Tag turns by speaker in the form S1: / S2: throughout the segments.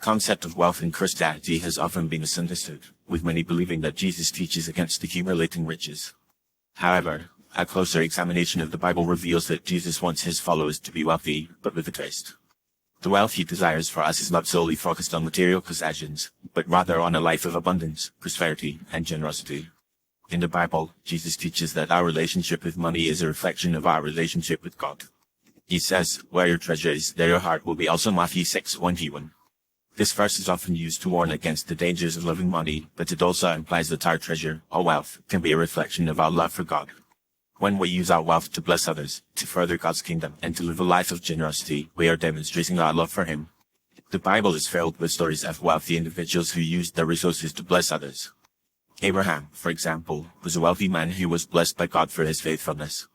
S1: concept of wealth in Christianity has often been misunderstood, with many believing that Jesus teaches against accumulating riches. However, a closer examination of the Bible reveals that Jesus wants his followers to be wealthy, but with a twist. The wealth he desires for us is not solely focused on material possessions, but rather on a life of abundance, prosperity, and generosity. In the Bible, Jesus teaches that our relationship with money is a reflection of our relationship with God. He says, "Where your treasure is, there your heart will be," also Matthew 6:21. This verse is often used to warn against the dangers of loving money, but it also implies that our treasure, or wealth, can be a reflection of our love for God. When we use our wealth to bless others, to further God's kingdom, and to live a life of generosity, we are demonstrating our love for Him. The Bible is filled with stories of wealthy individuals who used their resources to bless others. Abraham, for example, was a wealthy man who was blessed by God for his faithfulness.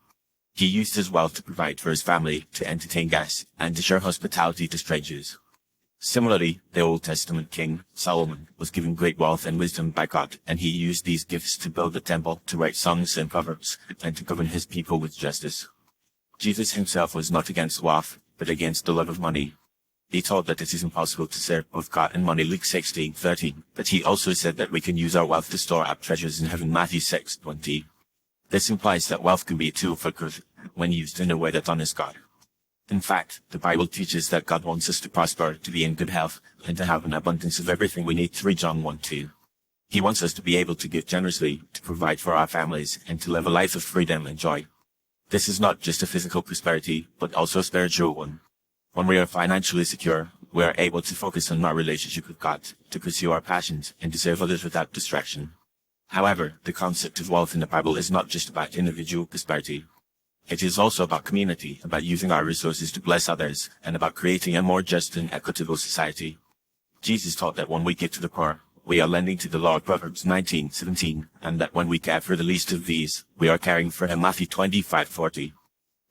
S1: He used his wealth to provide for his family, to entertain guests, and to show hospitality to strangers. Similarly, the Old Testament king, Solomon, was given great wealth and wisdom by God, and he used these gifts to build a temple, to write songs and proverbs, and to govern his people with justice. Jesus himself was not against wealth, but against the love of money. He taught that it is impossible to serve both God and money, Luke 16:13, but he also said that we can use our wealth to store up treasures in heaven, Matthew 6:20. This implies that wealth can be a tool for good, when used in a way that honors God. In fact, the Bible teaches that God wants us to prosper, to be in good health, and to have an abundance of everything we need, 3 John 1:2. He wants us to be able to give generously, to provide for our families, and to live a life of freedom and joy. This is not just a physical prosperity, but also a spiritual one. When we are financially secure, we are able to focus on our relationship with God, to pursue our passions, and to serve others without distraction. However, the concept of wealth in the Bible is not just about individual prosperity. It is also about community, about using our resources to bless others, and about creating a more just and equitable society. Jesus taught that when we give to the poor, we are lending to the Lord, Proverbs 19:17, and that when we care for the least of these, we are caring for Him, Matthew 25:40.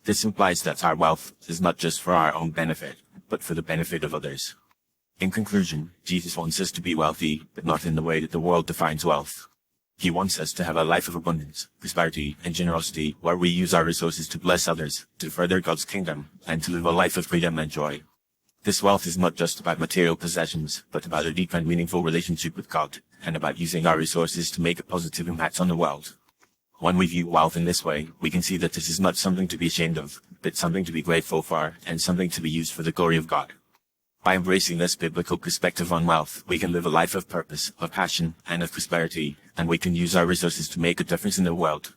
S1: This implies that our wealth is not just for our own benefit, but for the benefit of others. In conclusion, Jesus wants us to be wealthy, but not in the way that the world defines wealth. He wants us to have a life of abundance, prosperity, and generosity, where we use our resources to bless others, to further God's kingdom, and to live a life of freedom and joy. This wealth is not just about material possessions, but about a deep and meaningful relationship with God, and about using our resources to make a positive impact on the world. When we view wealth in this way, we can see that this is not something to be ashamed of, but something to be grateful for, and something to be used for the glory of God. By embracing this biblical perspective on wealth, we can live a life of purpose, of passion, and of prosperity, and we can use our resources to make a difference in the world.